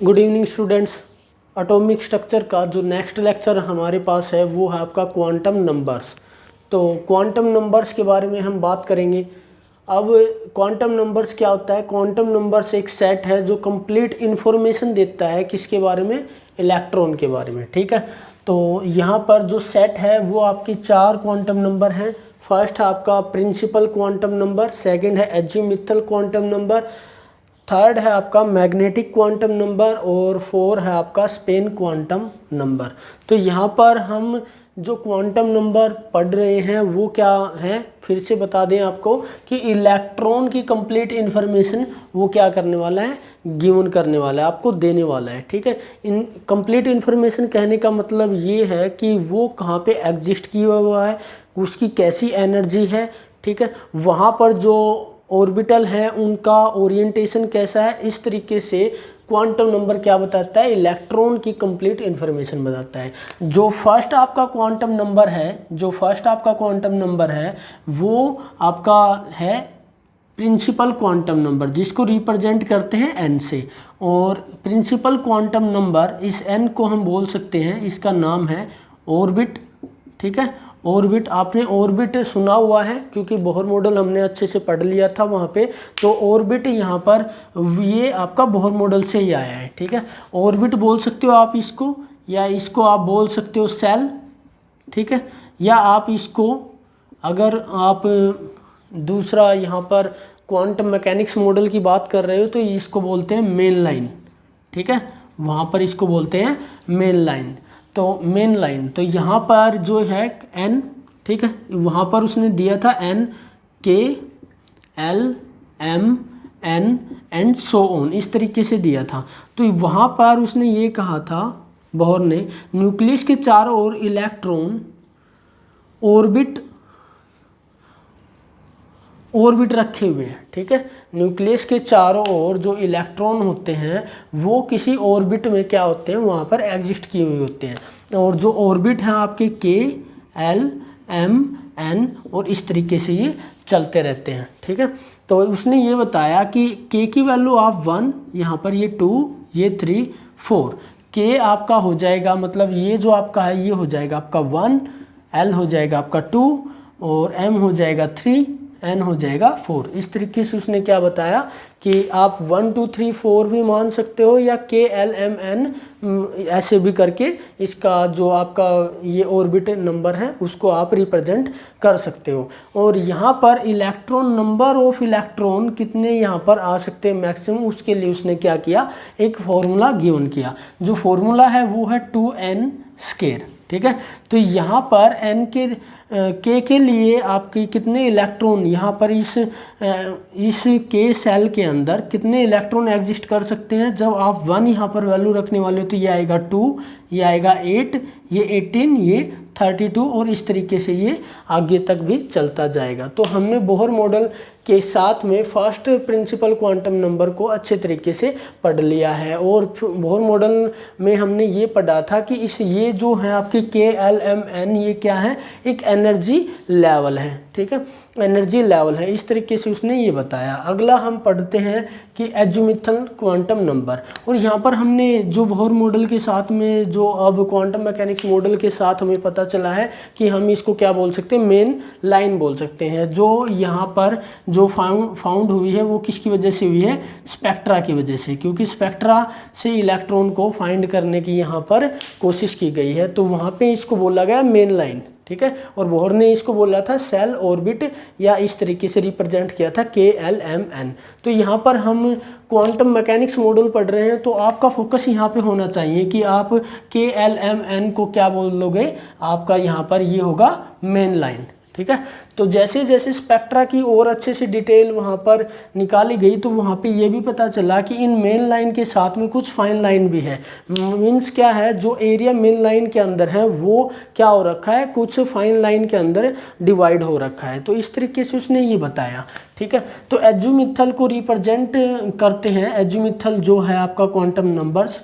Good evening students. Atomic structure का जो next lecture हमारे पास है वो है आपका क्वांटम नंबर्स। तो क्वांटम नंबर्स के बारे में हम बात करेंगे। अब क्वांटम नंबर्स क्या होता है? क्वांटम नंबर्स एक सेट है जो कंप्लीट इन्फॉर्मेशन देता है किसके बारे में? इलेक्ट्रॉन के बारे में। ठीक है, तो यहाँ पर जो सेट है वो आपकी 4 क्वांटम नंबर हैं। फर्स्ट है आपका प्रिंसिपल क्वांटम नंबर, सेकंड है एजीमुथल क्वांटम नंबर, थर्ड है आपका मैग्नेटिक क्वांटम नंबर और 4 है आपका स्पेन क्वांटम नंबर। तो यहाँ पर हम जो क्वांटम नंबर पढ़ रहे हैं वो क्या है, फिर से बता दें आपको कि इलेक्ट्रॉन की कंप्लीट इन्फॉर्मेशन वो क्या करने वाला है, गिवन करने वाला है, आपको देने वाला है। ठीक है, इन कंप्लीट इन्फॉर्मेशन कहने का मतलब ये है कि वो कहाँ पे एग्जिस्ट किया हुआ है, उसकी कैसी एनर्जी है। ठीक है, वहाँ पर जो ऑर्बिटल है उनका ओरिएंटेशन कैसा है, इस तरीके से क्वांटम नंबर क्या बताता है, इलेक्ट्रॉन की कंप्लीट इन्फॉर्मेशन बताता है। जो फर्स्ट आपका क्वांटम नंबर है वो आपका है प्रिंसिपल क्वांटम नंबर, जिसको रिप्रेजेंट करते हैं एन से। और प्रिंसिपल क्वांटम नंबर, इस एन को हम बोल सकते हैं, इसका नाम है ऑर्बिट। ठीक है, ऑर्बिट, आपने ऑर्बिट सुना हुआ है क्योंकि बोहर मॉडल हमने अच्छे से पढ़ लिया था वहाँ पे। तो ऑर्बिट यहाँ पर ये आपका बोहर मॉडल से ही आया है। ठीक है, ऑर्बिट बोल सकते हो आप इसको, या इसको आप बोल सकते हो सेल। ठीक है, या आप इसको, अगर आप दूसरा यहाँ पर क्वांटम मैकेनिक्स मॉडल की बात कर रहे हो तो इसको बोलते हैं मेन लाइन। ठीक है, वहाँ पर इसको बोलते हैं मेन लाइन। तो मेन लाइन, तो यहाँ पर जो है एन, ठीक है, वहाँ पर उसने दिया था N, K, L, M, N and so on, इस तरीके से दिया था। तो वहाँ पर उसने ये कहा था, बोहर ने, न्यूक्लियस के चारों ओर इलेक्ट्रॉन ऑर्बिट रखे हुए हैं। ठीक है, न्यूक्लियस के चारों ओर जो इलेक्ट्रॉन होते हैं वो किसी ऑर्बिट में क्या होते हैं, वहाँ पर एग्जिस्ट किए हुए होते हैं। और जो ऑर्बिट हैं आपके के, एल, एम, एन, और इस तरीके से ये चलते रहते हैं। ठीक है, तो उसने ये बताया कि के की वैल्यू आप 1, यहाँ पर ये 2, ये 3, 4, के आपका हो जाएगा, मतलब ये जो आपका है ये हो जाएगा आपका 1, एल हो जाएगा आपका 2, और एम हो जाएगा 3, एन हो जाएगा 4। इस तरीके से उसने क्या बताया कि आप 1, 2, 3, 4 भी मान सकते हो, या के, एल, एम, एन ऐसे भी करके इसका जो आपका ये ऑर्बिट नंबर है उसको आप रिप्रेजेंट कर सकते हो। और यहाँ पर इलेक्ट्रॉन, नंबर ऑफ इलेक्ट्रॉन कितने यहाँ पर आ सकते हैं मैक्सिमम, उसके लिए उसने क्या किया, एक फॉर्मूला गिवन किया। जो फॉर्मूला है वो है 2n स्क्वायर। ठीक है, तो यहाँ पर n के लिए आपकी कितने इलेक्ट्रॉन यहाँ पर इस के सेल के अंदर कितने इलेक्ट्रॉन एग्जिस्ट कर सकते हैं। जब आप 1 यहाँ पर वैल्यू रखने वाले हो तो ये आएगा 2, ये आएगा 8, ये 18, ये 32, और इस तरीके से ये आगे तक भी चलता जाएगा। तो हमने बोहर मॉडल के साथ में फर्स्ट प्रिंसिपल क्वांटम नंबर को अच्छे तरीके से पढ़ लिया है। और बोहर मॉडल में हमने ये पढ़ा था कि ये जो है आपके के, एल, एम, एन, ये क्या है, एक एनर्जी लेवल है। ठीक है, एनर्जी लेवल है, इस तरीके से उसने ये बताया। अगला हम पढ़ते हैं कि एजीमुथल क्वांटम नंबर। और यहाँ पर हमने जो बोहर मॉडल के साथ में, जो अब क्वांटम मैकेनिक्स मॉडल के साथ हमें पता चला है कि हम इसको क्या बोल सकते हैं, मेन लाइन बोल सकते हैं। जो यहाँ पर जो फाउंड हुई है वो किसकी वजह से हुई है, स्पेक्ट्रा की वजह से, क्योंकि स्पेक्ट्रा से इलेक्ट्रॉन को फाइंड करने की यहाँ पर कोशिश की गई है। तो वहाँ पे इसको बोला गया मेन लाइन। ठीक है, और बोहर ने इसको बोला था सेल ऑर्बिट, या इस तरीके से रिप्रेजेंट किया था के, एल, एम, एन। तो यहाँ पर हम क्वांटम मैकेनिक्स मॉडल पढ़ रहे हैं तो आपका फोकस यहाँ पे होना चाहिए कि आप के, एल, एम, एन को क्या बोल लोगे, आपका यहाँ पर ये होगा मेन लाइन। ठीक है, तो जैसे जैसे स्पेक्ट्रा की और अच्छे से डिटेल वहाँ पर निकाली गई तो वहाँ पे ये भी पता चला कि इन मेन लाइन के साथ में कुछ फाइन लाइन भी है। मीन्स क्या है, जो एरिया मेन लाइन के अंदर है वो क्या हो रखा है, कुछ फाइन लाइन के अंदर डिवाइड हो रखा है। तो इस तरीके से उसने ये बताया। ठीक है, तो एजीमुथल को रिप्रेजेंट करते हैं, एजीमुथल जो है आपका क्वांटम नंबर्स।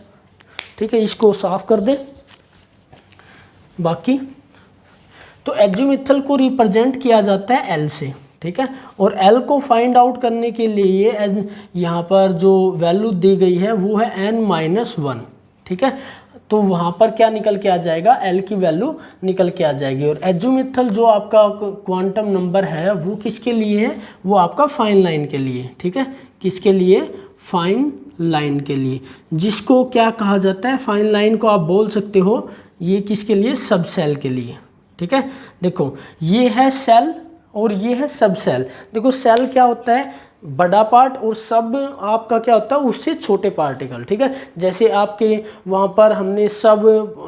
ठीक है, इसको साफ कर दे। बाकी तो एजीमुथल को रिप्रेजेंट किया जाता है एल से। ठीक है। और एल को फाइंड आउट करने के लिए यहाँ पर जो वैल्यू दी गई है वो है n-1, ठीक है। तो वहाँ पर क्या निकल के आ जाएगा, एल की वैल्यू निकल के आ जाएगी। और एज़ोमिथल जो आपका क्वांटम नंबर है वो किसके लिए है, वो आपका फाइन लाइन के लिए, ठीक है। किसके लिए, फाइन लाइन के लिए, जिसको क्या कहा जाता है, फाइन लाइन को आप बोल सकते हो ये किसके लिए, सब सेल के लिए, ठीक है। देखो ये है सेल और ये है सब सेल। देखो सेल क्या होता है, बड़ा पार्ट, और सब आपका क्या होता है, उससे छोटे पार्टिकल, ठीक है। जैसे आपके वहाँ पर हमने सब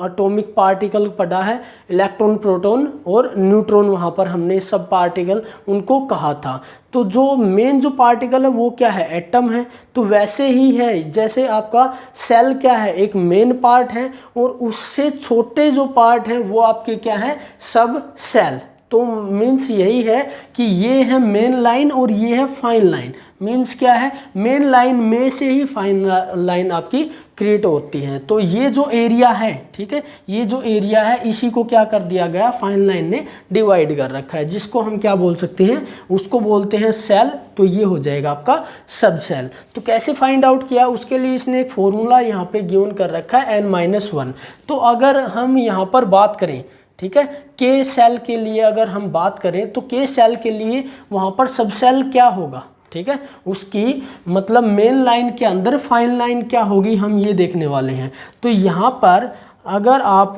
एटॉमिक पार्टिकल पढ़ा है, इलेक्ट्रॉन, प्रोटॉन और न्यूट्रॉन, वहाँ पर हमने सब पार्टिकल उनको कहा था। तो जो मेन जो पार्टिकल है वो क्या है, एटम है। तो वैसे ही है, जैसे आपका सेल क्या है, एक मेन पार्ट है, और उससे छोटे जो पार्ट हैं वो आपके क्या है, सब सेल। तो मीन्स यही है कि ये है मेन लाइन और ये है फाइन लाइन। मीन्स क्या है, मेन लाइन में से ही फाइन लाइन आपकी क्रिएट होती है। तो ये जो एरिया है, ठीक है, ये जो एरिया है इसी को क्या कर दिया गया, फाइन लाइन ने डिवाइड कर रखा है, जिसको हम क्या बोल सकते हैं, उसको बोलते हैं सेल। तो ये हो जाएगा आपका सब सेल। तो कैसे फाइंड आउट किया, उसके लिए इसने एक फॉर्मूला यहाँ पे गिवन कर रखा है n-1। तो अगर हम यहाँ पर बात करें, ठीक है, के सेल के लिए अगर हम बात करें तो के सेल के लिए वहाँ पर सब सेल क्या होगा, ठीक है, उसकी मतलब मेन लाइन के अंदर फाइन लाइन क्या होगी, हम ये देखने वाले हैं। तो यहाँ पर अगर आप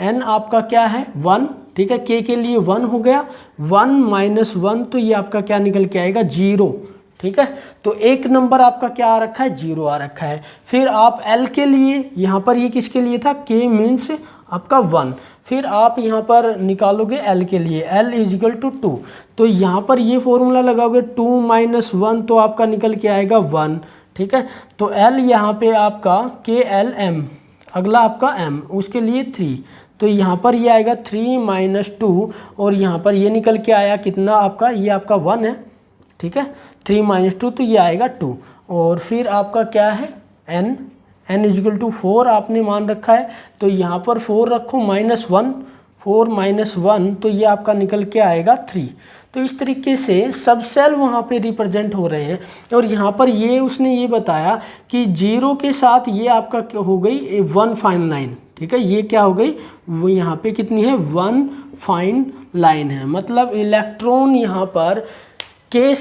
n आपका क्या है 1, ठीक है, के लिए 1 हो गया, 1-1 तो ये आपका क्या निकल के आएगा 0, ठीक है। तो एक नंबर आपका क्या आ रखा है, 0 आ रखा है। फिर आप L के लिए, यहाँ पर ये किसके लिए था, K मीन्स आपका 1। फिर आप यहाँ पर निकालोगे L के लिए, L = 2। तो यहाँ पर ये फॉर्मूला लगाओगे 2-1 तो आपका निकल के आएगा 1, ठीक है। तो L यहाँ पे आपका KLM, अगला आपका M, उसके लिए 3। तो यहाँ पर ये आएगा 3 - 2 और यहाँ पर ये निकल के आया कितना आपका, ये आपका 1 है, ठीक है। 3 - 2 तो ये आएगा 2। और फिर आपका क्या है n = 4 आपने मान रखा है। तो यहाँ पर 4 रखो, -1, 4 - 1 तो ये आपका निकल के आएगा 3। तो इस तरीके से सब सेल वहाँ पे रिप्रेजेंट हो रहे हैं। और यहाँ पर ये उसने ये बताया कि 0 के साथ ये आपका क्या हो गई 1 फाइन लाइन, ठीक है। ये क्या हो गई, वो यहाँ पे कितनी है 1 फाइन लाइन है। मतलब इलेक्ट्रॉन यहाँ पर के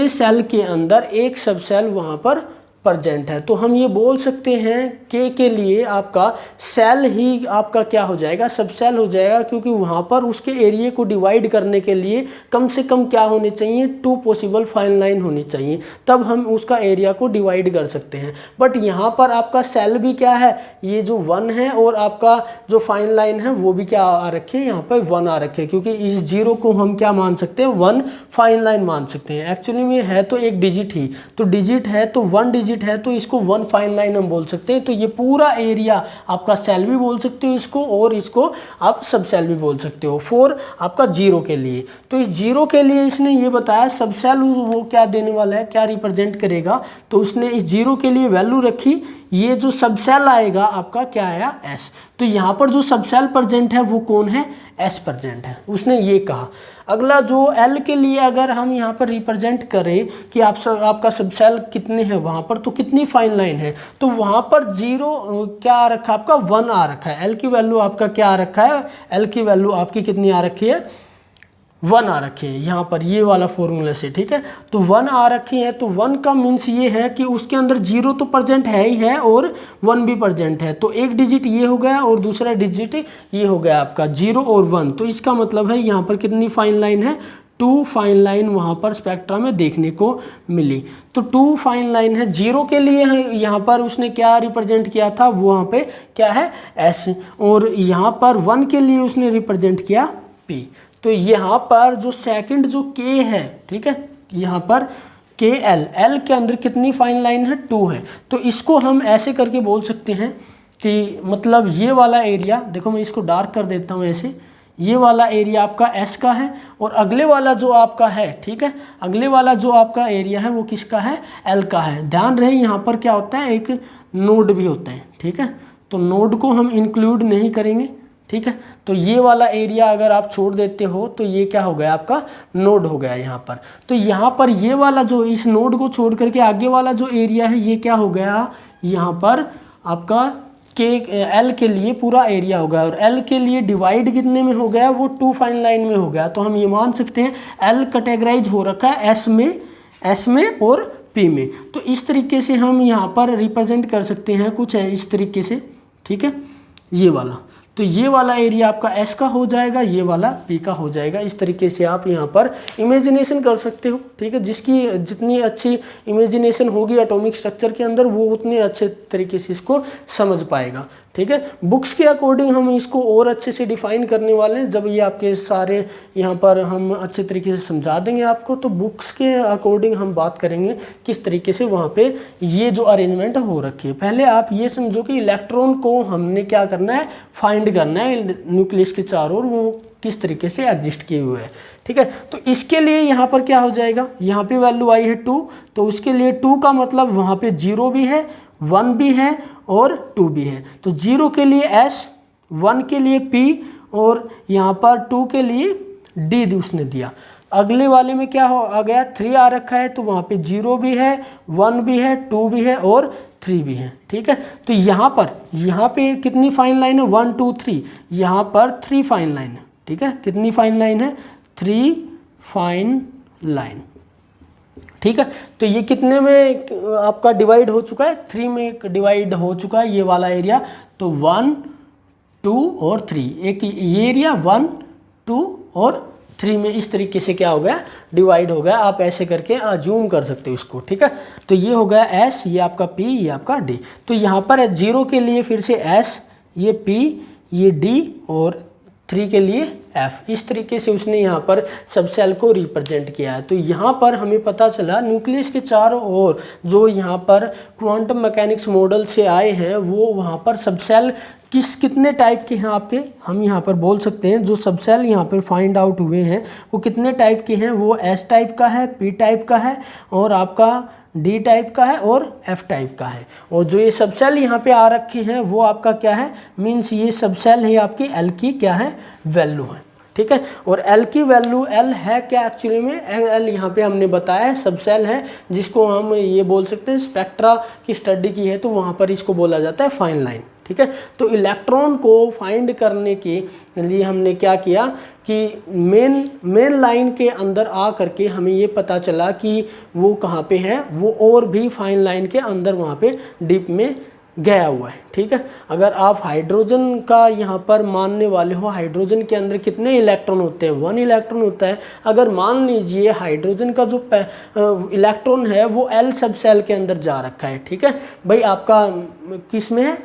सेल के अंदर एक सब सेल वहाँ पर प्रेजेंट है। तो हम ये बोल सकते हैं के लिए आपका सेल ही आपका क्या हो जाएगा, सब सेल हो जाएगा, क्योंकि वहाँ पर उसके एरिया को डिवाइड करने के लिए कम से कम क्या होने चाहिए, 2 पॉसिबल फाइन लाइन होनी चाहिए, तब हम उसका एरिया को डिवाइड कर सकते हैं। बट यहाँ पर आपका सेल भी क्या है, ये जो 1 है, और आपका जो फाइन लाइन है वो भी क्या आ रखे है, यहाँ पर 1 आ रखे, क्योंकि इस 0 को हम क्या मान सकते हैं, 1 फाइन लाइन मान सकते हैं। एक्चुअली में है तो एक डिजिट ही, तो डिजिट है तो 1 डिजिट है तो इसको 1 फाइन लाइन हम बोल सकते हैं। तो ये पूरा एरिया आपका सेल भी बोल सकते हो इसको, और इसको आप सब सेल भी बोल सकते हो। 4 आपका 0 के लिए, तो इस 0 के लिए इसने ये बताया सब सेल वो क्या देने वाला है, क्या रिप्रेजेंट करेगा। तो उसने इस 0 के लिए वैल्यू रखी, ये जो सब सेल आएगा आपका क्या आया S। तो यहाँ पर जो सब सेल प्रेजेंट है वो कौन है, S प्रेजेंट है, उसने ये कहा। अगला जो L के लिए अगर हम यहाँ पर रिप्रेजेंट करें कि आपका सब सेल कितने हैं वहाँ पर, तो कितनी फाइन लाइन है, तो वहाँ पर 0 क्या आ रखा है आपका 1 आ रखा है। L की वैल्यू आपका क्या आ रखा है, L की वैल्यू आपकी कितनी आ रखी है, 1 आ रखी है यहाँ पर ये वाला फॉर्मूला से, ठीक है। तो 1 आ रखी है, तो 1 का मीन्स ये है कि उसके अंदर 0 तो प्रेजेंट है ही है और 1 भी प्रेजेंट है। तो एक डिजिट ये हो गया और दूसरा डिजिट ये हो गया आपका 0 और 1। तो इसका मतलब है यहाँ पर कितनी फाइन लाइन है, 2 फाइन लाइन वहाँ पर स्पेक्ट्रा में देखने को मिली। तो 2 फाइन लाइन है। 0 के लिए यहाँ पर उसने क्या रिप्रेजेंट किया था, वो वहाँ पे क्या है S, और यहाँ पर 1 के लिए उसने रिप्रेजेंट किया P। तो यहाँ पर जो सेकंड जो K है, ठीक है, यहाँ पर L के अंदर कितनी फाइन लाइन है, 2 है। तो इसको हम ऐसे करके बोल सकते हैं कि मतलब ये वाला एरिया, देखो मैं इसको डार्क कर देता हूँ ऐसे, ये वाला एरिया आपका S का है, और अगले वाला जो आपका है, ठीक है, अगले वाला जो आपका एरिया है वो किसका है, L का है। ध्यान रहे यहाँ पर क्या होता है, एक नोड भी होता है, ठीक है। तो नोड को हम इंक्लूड नहीं करेंगे, ठीक है। तो ये वाला एरिया अगर आप छोड़ देते हो तो ये क्या हो गया, आपका नोड हो गया यहाँ पर। तो यहाँ पर ये वाला जो इस नोड को छोड़ करके आगे वाला जो एरिया है ये क्या हो गया, यहाँ पर आपका के एल के लिए पूरा एरिया हो गया, और एल के लिए डिवाइड कितने में हो गया, वो 2 फाइन लाइन में हो गया। तो हम ये मान सकते हैं एल कैटेगराइज हो रखा है एस में और पी में। तो इस तरीके से हम यहाँ पर रिप्रेजेंट कर सकते हैं कुछ है इस तरीके से, ठीक है, ये वाला। तो ये वाला एरिया आपका एस का हो जाएगा, ये वाला पी का हो जाएगा। इस तरीके से आप यहाँ पर इमेजिनेशन कर सकते हो, ठीक है। जिसकी जितनी अच्छी इमेजिनेशन होगी एटॉमिक स्ट्रक्चर के अंदर, वो उतने अच्छे तरीके से इसको समझ पाएगा, ठीक है। बुक्स के अकॉर्डिंग हम इसको और अच्छे से डिफाइन करने वाले हैं, जब ये आपके सारे यहाँ पर हम अच्छे तरीके से समझा देंगे आपको, तो बुक्स के अकॉर्डिंग हम बात करेंगे किस तरीके से वहाँ पे ये जो अरेंजमेंट हो रखी है। पहले आप ये समझो कि इलेक्ट्रॉन को हमने क्या करना है, फाइंड करना है न्यूक्लियस के चारों ओर वो किस तरीके से एग्जिस्ट किए हुए हैं, ठीक है। तो इसके लिए यहाँ पर क्या हो जाएगा, यहाँ पे वैल्यू आई है 2, तो उसके लिए 2 का मतलब वहाँ पे 0 भी है, 1 भी है और 2 भी है। तो 0 के लिए S, 1 के लिए P और यहाँ पर 2 के लिए D उसने दिया। अगले वाले में क्या हो आ गया, 3 आ रखा है, तो वहाँ पे 0 भी है, 1 भी है, 2 भी है और 3 भी है, ठीक है। तो यहाँ पे कितनी फाइन लाइन है, 1 2 3, यहाँ पर 3 फाइन लाइन है, ठीक है। कितनी फाइन लाइन है, 3 फाइन लाइन, ठीक है। तो ये कितने में आपका डिवाइड हो चुका है, 3 में डिवाइड हो चुका है ये वाला एरिया। तो 1 2 और 3, एक ये एरिया 1 2 और 3 में इस तरीके से क्या हो गया, डिवाइड हो गया। आप ऐसे करके अज्यूम कर सकते हो इसको, ठीक है। तो ये हो गया S, ये आपका P, ये आपका D। तो यहाँ पर 0 के लिए फिर से S, ये P, ये D और 3 के लिए F। इस तरीके से उसने यहाँ पर सब सेल को रिप्रेजेंट किया है। तो यहाँ पर हमें पता चला न्यूक्लियस के चारों ओर जो यहाँ पर क्वांटम मैकेनिक्स मॉडल से आए हैं, वो वहाँ पर सब सेल कितने टाइप के हैं आपके, हम यहाँ पर बोल सकते हैं जो सब सेल यहाँ पर फाइंड आउट हुए हैं वो कितने टाइप के हैं। वो S टाइप का है, P टाइप का है और आपका D टाइप का है और F टाइप का है। और जो ये सब सेल यहाँ पे आ रखे हैं वो आपका क्या है, मीन्स ये सब सेल है आपकी L की क्या है, वैल्यू है, ठीक है। और L की वैल्यू L है क्या एक्चुअली में, L यहाँ पे हमने बताया है सब सेल है, जिसको हम ये बोल सकते हैं स्पेक्ट्रा की स्टडी की है तो वहाँ पर इसको बोला जाता है फाइन लाइन, ठीक है। तो इलेक्ट्रॉन को फाइंड करने के लिए हमने क्या किया कि मेन लाइन के अंदर आ करके हमें ये पता चला कि वो कहाँ पे है, वो और भी फाइन लाइन के अंदर वहाँ पे डीप में गया हुआ है, ठीक है। अगर आप हाइड्रोजन का यहाँ पर मानने वाले हो, हाइड्रोजन के अंदर कितने इलेक्ट्रॉन होते हैं, 1 इलेक्ट्रॉन होता है। अगर मान लीजिए हाइड्रोजन का जो इलेक्ट्रॉन है वो L सब सेल के अंदर जा रखा है, ठीक है भाई, आपका किस में है,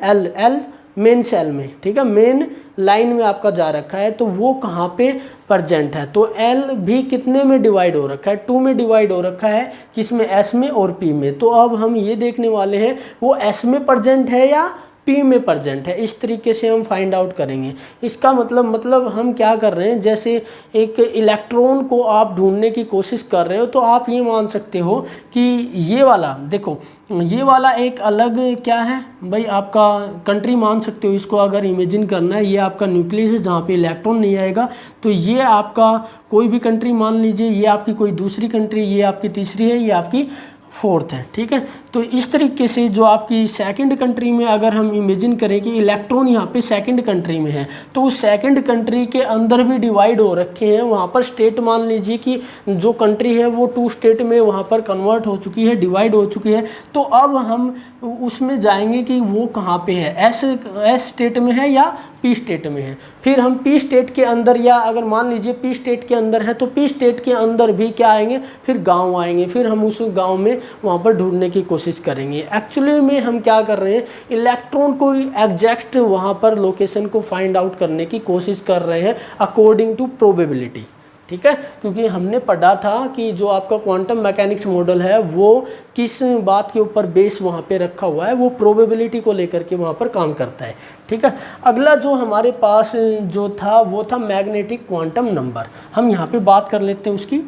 L मेन सेल में, ठीक है, मेन लाइन में आपका जा रखा है। तो वो कहाँ पे प्रेजेंट है, तो L भी कितने में डिवाइड हो रखा है, 2 में डिवाइड हो रखा है, किसमें, S में और P में। तो अब हम ये देखने वाले हैं वो S में प्रेजेंट है या P में प्रेजेंट है, इस तरीके से हम फाइंड आउट करेंगे। इसका मतलब हम क्या कर रहे हैं, जैसे एक इलेक्ट्रॉन को आप ढूंढने की कोशिश कर रहे हो तो आप ये मान सकते हो कि ये वाला देखो, ये वाला एक अलग क्या है भाई, आपका कंट्री मान सकते हो इसको। अगर इमेजिन करना है, ये आपका न्यूक्लियस है जहाँ पे इलेक्ट्रॉन नहीं आएगा, तो ये आपका कोई भी कंट्री मान लीजिए, ये आपकी कोई दूसरी कंट्री, ये आपकी तीसरी है, ये आपकी 4th है, ठीक है। तो इस तरीके से जो आपकी सेकंड कंट्री में अगर हम इमेजिन करें कि इलेक्ट्रॉन यहाँ पे सेकंड कंट्री में है, तो उस सेकंड कंट्री के अंदर भी डिवाइड हो रखे हैं। वहाँ पर स्टेट मान लीजिए कि जो कंट्री है वो 2 स्टेट में वहाँ पर कन्वर्ट हो चुकी है, डिवाइड हो चुकी है। तो अब हम उसमें जाएंगे कि वो कहाँ पे है, एस स्टेट में है या P स्टेट में है। फिर हम P स्टेट के अंदर, या अगर मान लीजिए P स्टेट के अंदर है तो P स्टेट के अंदर भी क्या आएंगे, फिर गांव आएंगे, फिर हम उस गांव में वहाँ पर ढूंढने की कोशिश करेंगे। एक्चुअली में हम क्या कर रहे हैं, इलेक्ट्रॉन को एग्जैक्ट वहाँ पर लोकेशन को फाइंड आउट करने की कोशिश कर रहे हैं अकॉर्डिंग टू प्रोबेबिलिटी, ठीक है। क्योंकि हमने पढ़ा था कि जो आपका क्वांटम मैकेनिक्स मॉडल है वो किस बात के ऊपर बेस वहाँ पे रखा हुआ है, वो प्रोबेबिलिटी को लेकर के वहाँ पर काम करता है, ठीक है। अगला जो हमारे पास जो था वो था मैग्नेटिक क्वांटम नंबर। हम यहाँ पे बात कर लेते हैं उसकी,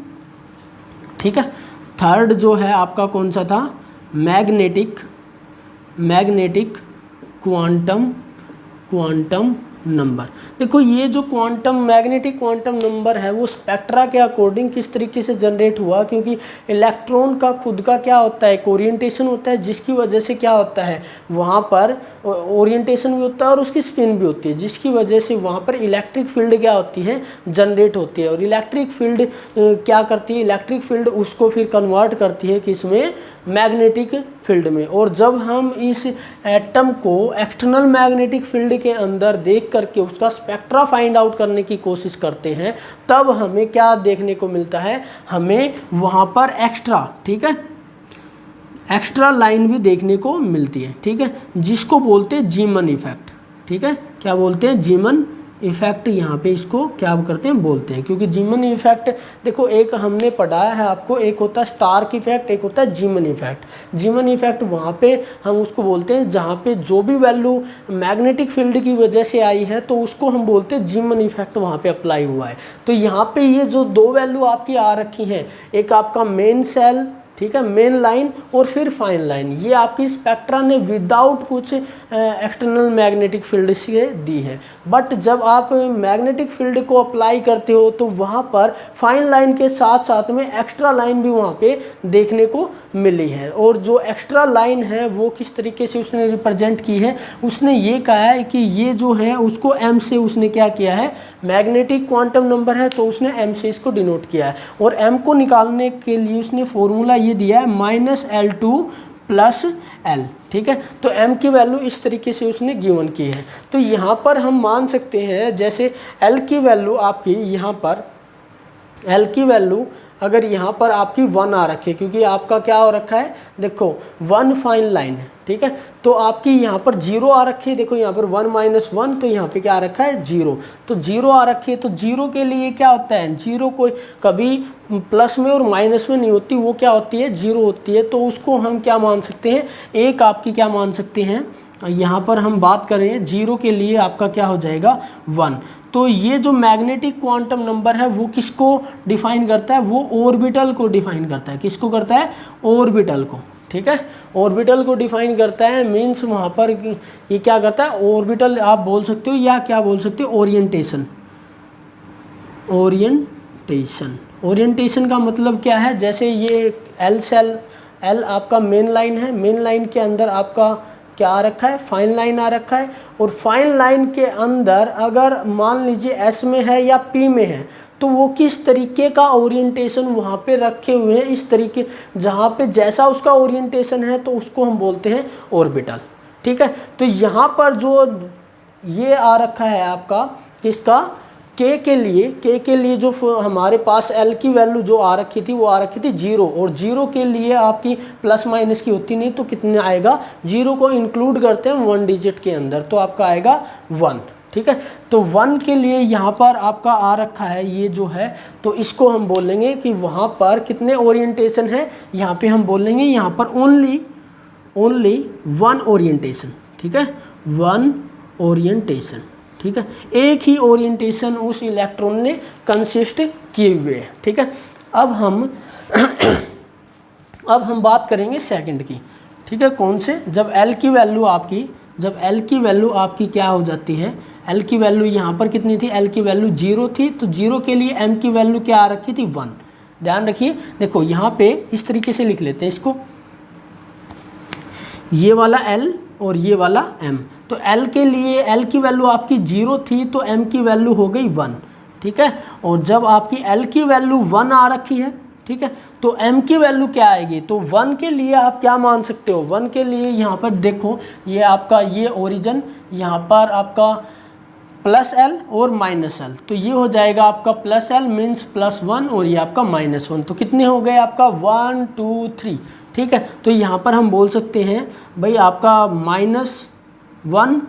ठीक है। थर्ड जो है आपका कौन सा था, मैग्नेटिक क्वांटम नंबर। देखो ये जो क्वांटम मैग्नेटिक क्वांटम नंबर है वो स्पेक्ट्रा के अकॉर्डिंग किस तरीके से जनरेट हुआ, क्योंकि इलेक्ट्रॉन का खुद का क्या होता है, एक ओरिएंटेशन होता है, जिसकी वजह से क्या होता है वहाँ पर ओरिएंटेशन भी होता है और उसकी स्पिन भी होती है, जिसकी वजह से वहाँ पर इलेक्ट्रिक फील्ड क्या होती है, जनरेट होती है। और इलेक्ट्रिक फील्ड क्या करती है, इलेक्ट्रिक फील्ड उसको फिर कन्वर्ट करती है किसमें, मैग्नेटिक फील्ड में। और जब हम इस एटम को एक्सटर्नल मैग्नेटिक फील्ड के अंदर देख करके उसका स्पेक्ट्रा फाइंड आउट करने की कोशिश करते हैं, तब हमें क्या देखने को मिलता है, हमें वहाँ पर एक्स्ट्रा, ठीक है, एक्स्ट्रा लाइन भी देखने को मिलती है, ठीक है, जिसको बोलते हैं जीमन इफेक्ट, ठीक है, क्या बोलते हैं, जीमन इफेक्ट। यहाँ पे इसको क्या करते हैं, बोलते हैं, क्योंकि जीमन इफेक्ट देखो एक हमने पढ़ाया है आपको, एक होता है स्टार्क इफेक्ट, एक होता है जीमन इफेक्ट। जीमन इफेक्ट वहाँ पे हम उसको बोलते हैं जहाँ पे जो भी वैल्यू मैग्नेटिक फील्ड की वजह से आई है तो उसको हम बोलते हैं जीमन इफेक्ट वहाँ पे अप्लाई हुआ है। तो यहाँ पे ये जो दो वैल्यू आपकी आ रखी हैं, एक आपका मेन सेल, ठीक है, मेन लाइन, और फिर फाइन लाइन, ये आपकी स्पेक्ट्रा ने विदाउट कुछ एक्सटर्नल मैग्नेटिक फील्ड से दी है। बट जब आप मैग्नेटिक फील्ड को अप्लाई करते हो तो वहाँ पर फाइन लाइन के साथ साथ में एक्स्ट्रा लाइन भी वहाँ पे देखने को मिली है। और जो एक्स्ट्रा लाइन है वो किस तरीके से उसने रिप्रेजेंट की है, उसने ये कहा है कि ये जो है उसको m से उसने क्या किया है, मैग्नेटिक क्वांटम नंबर है तो उसने m से इसको डिनोट किया है। और m को निकालने के लिए उसने फॉर्मूला ये दिया है -L2 + L, ठीक है। तो m की वैल्यू इस तरीके से उसने गिवन की है। तो यहाँ पर हम मान सकते हैं जैसे L की वैल्यू आपकी यहाँ पर, L की वैल्यू अगर यहाँ पर आपकी 1 आ रखी है, क्योंकि आपका क्या हो रखा है, देखो 1 फाइन लाइन है, ठीक है, तो आपकी यहाँ पर 0 आ रखी है, देखो यहाँ पर 1 - 1 तो यहाँ पे क्या आ रखा है, 0, तो 0 आ रखी है। तो 0 के लिए क्या होता है, 0 कोई कभी प्लस में और माइनस में नहीं होती, वो क्या होती है, 0 होती है। तो उसको हम क्या मान सकते हैं, एक आपकी क्या मान सकते हैं, यहाँ पर हम बात करें 0 के लिए आपका क्या हो जाएगा, 1। तो ये जो मैग्नेटिक क्वांटम नंबर है वो किसको डिफाइन करता है, वो ऑर्बिटल को डिफाइन करता है। किसको करता है, ऑर्बिटल को, ठीक है, ऑर्बिटल को डिफाइन करता है। मीन्स वहाँ पर ये क्या करता है, ऑर्बिटल आप बोल सकते हो या क्या बोल सकते हो, ओरिएंटेशन। ओरिएंटेशन, ओरिएंटेशन का मतलब क्या है, जैसे ये एल सेल, एल आपका मेन लाइन है, मेन लाइन के अंदर आपका क्या आ रखा है, फाइन लाइन आ रखा है। और फाइन लाइन के अंदर अगर मान लीजिए एस में है या पी में है तो वो किस तरीके का ओरिएंटेशन वहाँ पे रखे हुए हैं, इस तरीके जहाँ पे जैसा उसका ओरिएंटेशन है तो उसको हम बोलते हैं ऑर्बिटल, ठीक है। तो यहाँ पर जो ये आ रखा है आपका किसका, के के लिए जो हमारे पास एल की वैल्यू जो आ रखी थी वो आ रखी थी 0, और 0 के लिए आपकी प्लस माइनस की होती नहीं, तो कितने आएगा, 0 को इंक्लूड करते हैं 1 डिजिट के अंदर तो आपका आएगा 1, ठीक है। तो 1 के लिए यहाँ पर आपका आ रखा है ये जो है, तो इसको हम बोलेंगे कि वहाँ पर कितने ओरिएंटेशन है, यहाँ पे हम बोलेंगे यहाँ पर ओनली 1 ओरिएंटेशन, ठीक है, 1 ओरिएंटेशन, ठीक है, एक ही ओरिएंटेशन उस इलेक्ट्रॉन ने कंसिस्ट किए हुए हैं, ठीक है। अब हम बात करेंगे सेकंड की, ठीक है, कौन से, जब L की वैल्यू आपकी क्या हो जाती है, L की वैल्यू यहाँ पर कितनी थी, L की वैल्यू 0 थी, तो 0 के लिए M की वैल्यू क्या आ रखी थी, 1। ध्यान रखिए, देखो यहाँ पे इस तरीके से लिख लेते हैं इसको, ये वाला L और ये वाला M। तो L के लिए L की वैल्यू आपकी 0 थी तो M की वैल्यू हो गई 1, ठीक है। और जब आपकी L की वैल्यू 1 आ रखी है, ठीक है, तो M की वैल्यू क्या आएगी, तो 1 के लिए आप क्या मान सकते हो, 1 के लिए यहाँ पर देखो ये आपका ये ओरिजिन, यहाँ पर आपका +L और -L, तो ये हो जाएगा आपका +L मीन्स +1 और ये आपका -1, तो कितने हो गए आपका 1 2 3, ठीक है। तो यहाँ पर हम बोल सकते हैं भाई आपका -1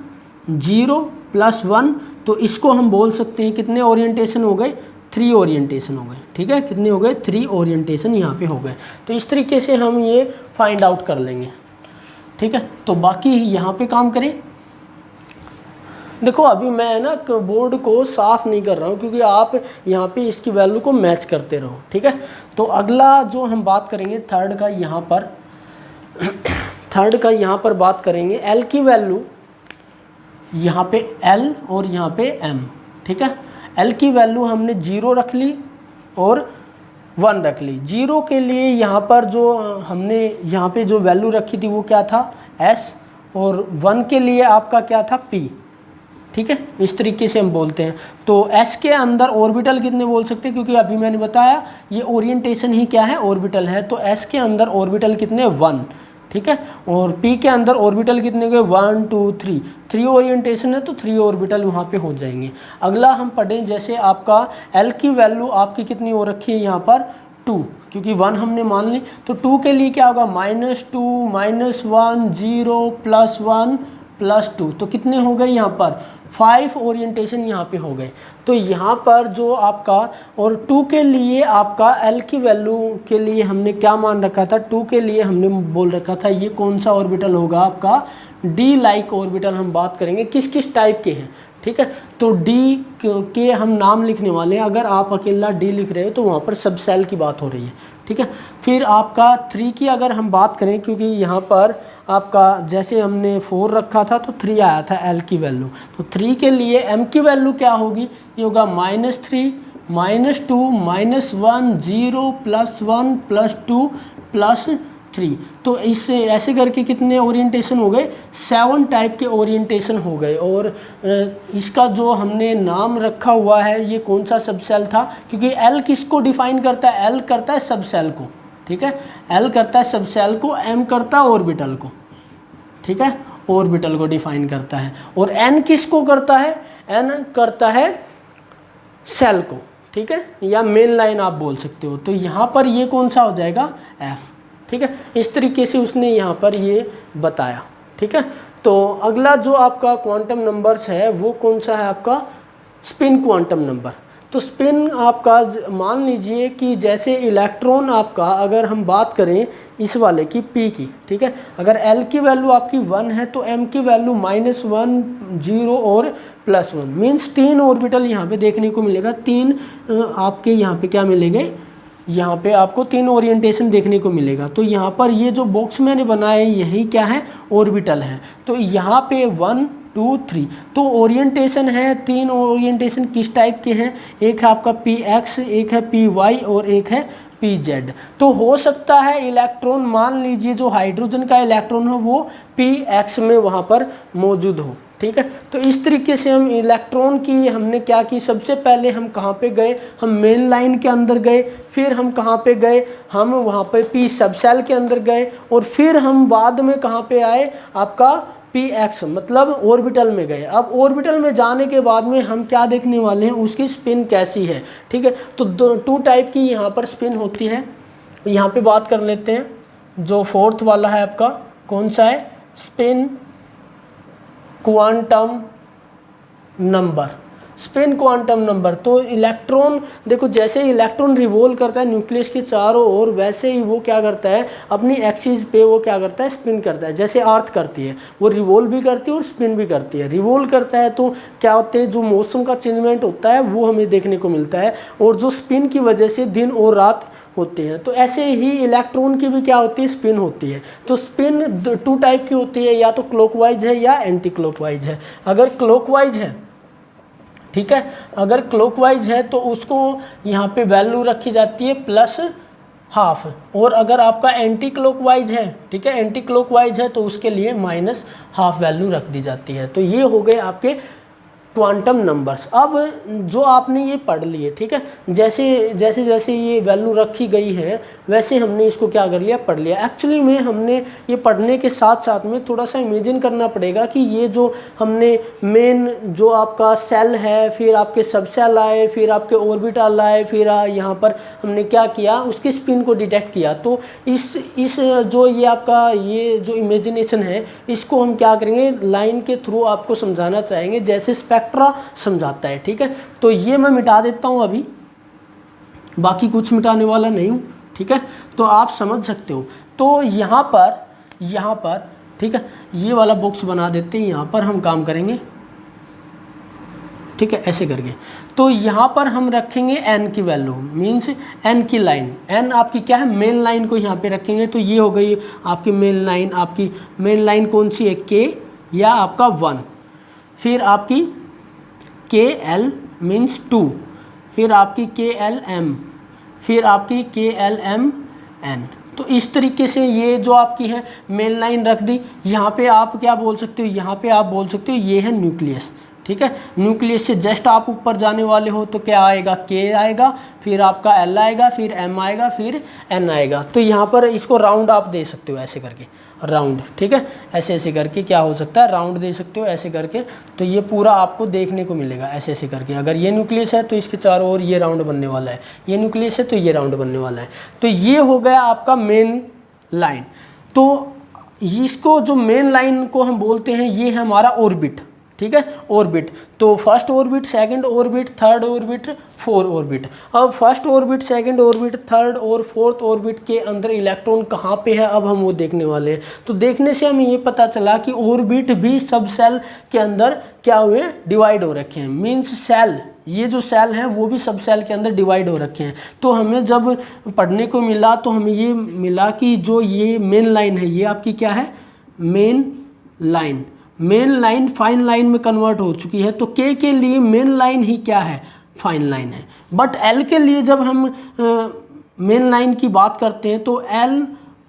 0 +1, तो इसको हम बोल सकते हैं कितने ओरिएंटेशन हो गए, 3 ओरिएंटेशन हो गए, ठीक है, कितने हो गए, 3 ओरिएंटेशन यहाँ पे हो गए। तो इस तरीके से हम ये फाइंड आउट कर लेंगे, ठीक है। तो बाकी यहाँ पे काम करें, देखो अभी मैं ना बोर्ड को साफ़ नहीं कर रहा हूँ क्योंकि आप यहाँ पे इसकी वैल्यू को मैच करते रहो, ठीक है। तो अगला जो हम बात करेंगे थर्ड का यहाँ पर बात करेंगे, L की वैल्यू यहाँ पे L और यहाँ पे M, ठीक है। L की वैल्यू हमने 0 रख ली और 1 रख ली। 0 के लिए यहाँ पर जो हमने यहाँ पे जो वैल्यू रखी थी वो क्या था S, और 1 के लिए आपका क्या था P, ठीक है। इस तरीके से हम बोलते हैं। तो S के अंदर ऑर्बिटल कितने बोल सकते हैं, क्योंकि अभी मैंने बताया ये ओरिएंटेशन ही क्या है, ऑर्बिटल है। तो S के अंदर ऑर्बिटल कितने 1, ठीक है। और P के अंदर ऑर्बिटल कितने गए 1 2 3, 3 ओरिएंटेशन है तो 3 ऑर्बिटल वहाँ पे हो जाएंगे। अगला हम पढ़ें, जैसे आपका L की वैल्यू आपकी कितनी हो रखी है यहाँ पर 2, क्योंकि 1 हमने मान ली। तो 2 के लिए क्या होगा -2 -1 0 +1 +2, तो कितने हो गए यहाँ पर 5 ओरिएंटेशन यहाँ पे हो गए। तो यहाँ पर जो आपका, और 2 के लिए आपका L की वैल्यू के लिए हमने क्या मान रखा था, 2 के लिए हमने बोल रखा था ये कौन सा ऑर्बिटल होगा आपका D लाइक ऑर्बिटल। हम बात करेंगे किस किस टाइप के हैं, ठीक है। तो D के हम नाम लिखने वाले हैं। अगर आप अकेला D लिख रहे हो तो वहाँ पर सब सेल की बात हो रही है, ठीक है। फिर आपका 3 की अगर हम बात करें, क्योंकि यहाँ पर आपका जैसे हमने 4 रखा था तो 3 आया था L की वैल्यू। तो 3 के लिए M की वैल्यू क्या होगी, ये होगा -3 -2 -1 0 +1 +2 +3। तो इससे ऐसे करके कितने ओरिएंटेशन हो गए 7 टाइप के ओरिएंटेशन हो गए। और इसका जो हमने नाम रखा हुआ है ये कौन सा सब सेल था, क्योंकि L किसको डिफाइन करता है, L करता है सब सेल को, ठीक है। L करता है सब सेल को, M करता है ऑर्बिटल को, ठीक है, ऑर्बिटल को डिफाइन करता है। और N किसको करता है, N करता है सेल को, ठीक है, या मेन लाइन आप बोल सकते हो। तो यहाँ पर ये कौन सा हो जाएगा F, ठीक है। इस तरीके से उसने यहाँ पर ये बताया, ठीक है। तो अगला जो आपका क्वांटम नंबर्स है वो कौन सा है आपका स्पिन क्वांटम नंबर। तो स्पिन आपका मान लीजिए कि जैसे इलेक्ट्रॉन आपका, अगर हम बात करें इस वाले की P की, ठीक है, अगर L की वैल्यू आपकी 1 है तो M की वैल्यू -1 0 और +1, मीन्स 3 ऑर्बिटल यहाँ पे देखने को मिलेगा। 3 आपके यहाँ पे क्या मिलेंगे, यहाँ पे आपको 3 ओरिएंटेशन देखने को मिलेगा। तो यहाँ पर ये जो बॉक्स मैंने बनाया यही क्या है ऑर्बिटल है। तो यहाँ पे 1 2 3 तो ओरिएंटेशन है, 3 ओरिएंटेशन किस टाइप के हैं, एक है आपका px, एक है py और एक है pz। तो हो सकता है इलेक्ट्रॉन, मान लीजिए जो हाइड्रोजन का इलेक्ट्रॉन हो वो px में वहाँ पर मौजूद हो, ठीक है। तो इस तरीके से हम इलेक्ट्रॉन की हमने क्या की, सबसे पहले हम कहाँ पे गए, हम मेन लाइन के अंदर गए, फिर हम कहाँ पे गए, हम वहाँ पे P सब सेल के अंदर गए, और फिर हम बाद में कहाँ पे आए आपका px मतलब ऑर्बिटल में गए। अब ऑर्बिटल में जाने के बाद में हम क्या देखने वाले हैं, उसकी स्पिन कैसी है, ठीक है। तो 2 टाइप की यहाँ पर स्पिन होती है। यहाँ पे बात कर लेते हैं। जो 4th वाला है आपका कौन सा है, spin quantum number. Spin quantum number, तो इलेक्ट्रॉन देखो जैसे इलेक्ट्रॉन रिवॉल्व करता है न्यूक्लियस के चारों ओर, वैसे ही वो क्या करता है अपनी एक्सिस पे वो क्या करता है स्पिन करता है। जैसे अर्थ करती है वो रिवॉल्व भी करती है और स्पिन भी करती है। रिवॉल्व करता है तो क्या होते हैं, जो मौसम का चेंजमेंट होता है वो हमें देखने को मिलता है, और जो स्पिन की वजह से दिन और रात होते हैं। तो ऐसे ही इलेक्ट्रॉन की भी क्या होती है स्पिन होती है। तो स्पिन 2 टाइप की होती है, या तो क्लॉकवाइज है या एंटी क्लॉकवाइज है। अगर क्लॉकवाइज है, ठीक है, अगर क्लॉकवाइज है तो उसको यहाँ पे वैल्यू रखी जाती है +½ और अगर आपका एंटी क्लॉकवाइज है, ठीक है, एंटी क्लॉकवाइज है तो उसके लिए -½ वैल्यू रख दी जाती है। तो ये हो गए आपके क्वांटम नंबर्स। अब जो आपने ये पढ़ लिए, ठीक है, जैसे जैसे जैसे ये वैल्यू रखी गई है वैसे हमने इसको क्या कर लिया, पढ़ लिया। एक्चुअली में हमने ये पढ़ने के साथ साथ में थोड़ा सा इमेजिन करना पड़ेगा कि ये जो हमने मेन जो आपका सेल है, फिर आपके सब सेल आए, फिर आपके ऑर्बिटल आए, फिर यहाँ पर हमने क्या किया उसकी स्पिन को डिटेक्ट किया। तो इस जो ये आपका ये जो इमेजिनेशन है इसको हम क्या करेंगे लाइन के थ्रू आपको समझाना चाहेंगे, जैसे स्पेक्ट्रा समझाता है, ठीक है। तो ये मैं मिटा देता हूँ अभी, बाकी कुछ मिटाने वाला नहीं हूँ, ठीक है, तो आप समझ सकते हो। तो यहाँ पर ठीक है ये वाला बॉक्स बना देते हैं, यहाँ पर हम काम करेंगे, ठीक है, ऐसे करके। तो यहाँ पर हम रखेंगे n की वैल्यू, मीन्स n की लाइन, n आपकी क्या है मेन लाइन को यहाँ पे रखेंगे। तो ये हो गई आपकी मेन लाइन। आपकी मेन लाइन कौन सी है, k या आपका 1। फिर आपकी KL मीन्स 2, फिर आपकी KLM, फिर आपकी KLMN। तो इस तरीके से ये जो आपकी है मेन लाइन रख दी। यहाँ पे आप क्या बोल सकते हो, यहाँ पे आप बोल सकते हो ये है न्यूक्लियस, ठीक है। न्यूक्लियस से जस्ट आप ऊपर जाने वाले हो तो क्या आएगा, K आएगा, फिर आपका L आएगा, फिर M आएगा, फिर N आएगा। तो यहाँ पर इसको राउंड आप दे सकते हो ऐसे करके, राउंड, ठीक है। ऐसे ऐसे करके क्या हो सकता है, राउंड दे सकते हो ऐसे करके। तो ये पूरा आपको देखने को मिलेगा ऐसे ऐसे करके। अगर ये न्यूक्लियस है तो इसके चारों ओर ये राउंड बनने वाला है, ये न्यूक्लियस है तो ये राउंड बनने वाला है। तो ये हो गया आपका मेन लाइन। तो इसको जो मेन लाइन को हम बोलते हैं ये है हमारा ऑर्बिट, ठीक है, ऑर्बिट। तो first orbit, second orbit, third orbit, fourth orbit. अब first orbit, second orbit, third और फोर्थ ऑर्बिट के अंदर इलेक्ट्रॉन कहाँ पे है, अब हम वो देखने वाले हैं। तो देखने से हमें ये पता चला कि ऑर्बिट भी सब सेल के अंदर क्या हुए, डिवाइड हो रखे हैं। मीन्स सेल, ये जो सेल हैं वो भी सब सेल के अंदर डिवाइड हो रखे हैं। तो हमें जब पढ़ने को मिला तो हमें ये मिला कि जो ये मेन लाइन है ये आपकी क्या है, main line. Main line fine line में कन्वर्ट हो चुकी है। तो K के लिए मेन लाइन ही क्या है, फाइन लाइन है। बट L के लिए जब हम मेन लाइन की बात करते हैं तो L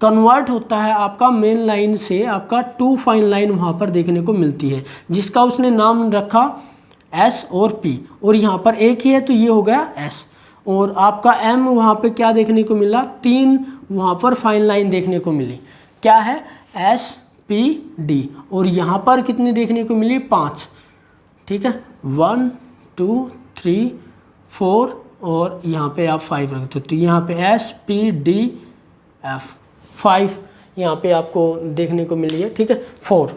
कन्वर्ट होता है आपका मेन लाइन से आपका टू फाइन लाइन वहाँ पर देखने को मिलती है, जिसका उसने नाम रखा S और P। और यहाँ पर एक ही है तो ये हो गया S। और आपका M वहाँ पे क्या देखने को मिला, 3 वहाँ पर फाइन लाइन देखने को मिली, क्या है, S P D। और यहाँ पर कितनी देखने को मिली, 5, ठीक है, 1 2 3 4 और यहाँ पे आप 5 रखते हो। तो यहाँ पे S P D F 5 यहाँ पे आपको देखने को मिली है, ठीक है, 4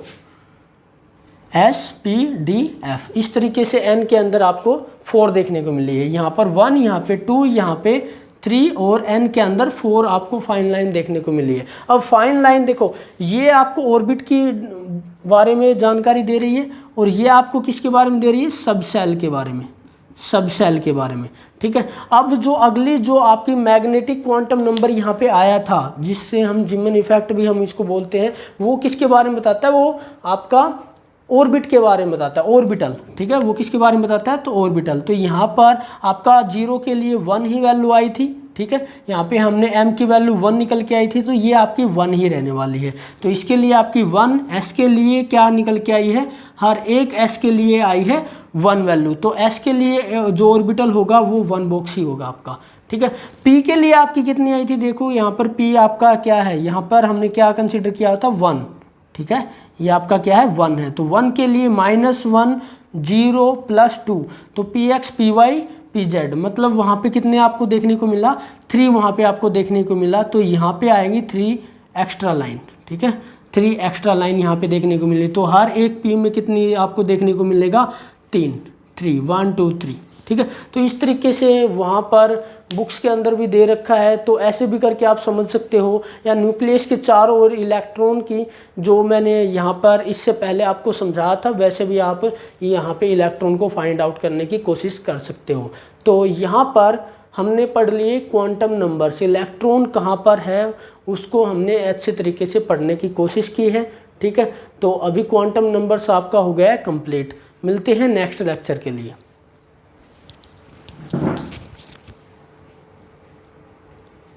S P D F। इस तरीके से N के अंदर आपको 4 देखने को मिली है। यहाँ पर 1, यहाँ पे 2, यहाँ पे 3 और N के अंदर 4 आपको फाइन लाइन देखने को मिली है। अब फाइन लाइन देखो, ये आपको ऑर्बिट की बारे में जानकारी दे रही है और ये आपको किसके बारे में दे रही है, सब सेल के बारे में, सब सेल के बारे में, ठीक है। अब जो अगली जो आपकी मैग्नेटिक क्वांटम नंबर यहाँ पे आया था, जिससे हम जिमन इफेक्ट भी हम इसको बोलते हैं, वो किसके बारे में बताता है, वो आपका ऑर्बिट के बारे में बताता है, ऑर्बिटल, ठीक है। वो किसके बारे में बताता है, तो ऑर्बिटल। तो यहाँ पर आपका 0 के लिए 1 ही वैल्यू आई थी, ठीक है। यहाँ पे हमने M की वैल्यू 1 निकल के आई थी, तो ये आपकी 1 ही रहने वाली है। तो इसके लिए आपकी 1, S के लिए क्या निकल के आई है, हर एक S के लिए आई है 1 वैल्यू। तो S के लिए जो ऑर्बिटल होगा वो 1 बॉक्स ही होगा आपका, ठीक है। P के लिए आपकी कितनी आई थी, देखो यहाँ पर P आपका क्या है, यहाँ पर हमने क्या कंसिडर किया था, 1, ठीक है। ये आपका क्या है, 1 है। तो 1 के लिए -1 0 + 2, तो PX PY PZ, मतलब वहाँ पे कितने आपको देखने को मिला, 3 वहाँ पे आपको देखने को मिला। तो यहाँ पे आएंगी 3 एक्स्ट्रा लाइन, ठीक है, 3 एक्स्ट्रा लाइन यहाँ पे देखने को मिली। तो हर एक P में कितनी आपको देखने को मिलेगा, 3 1 2 3, ठीक है। तो इस तरीके से वहाँ पर बुक्स के अंदर भी दे रखा है। तो ऐसे भी करके आप समझ सकते हो। या न्यूक्लियस के चारों ओर इलेक्ट्रॉन की, जो मैंने यहाँ पर इससे पहले आपको समझाया था, वैसे भी आप यहाँ पे इलेक्ट्रॉन को फाइंड आउट करने की कोशिश कर सकते हो। तो यहाँ पर हमने पढ़ लिए क्वांटम नंबर्स, इलेक्ट्रॉन कहाँ पर है उसको हमने अच्छे तरीके से पढ़ने की कोशिश की है, ठीक है। तो अभी क्वांटम नंबर्स आपका हो गया है कंप्लीट। मिलते हैं नेक्स्ट लेक्चर के लिए।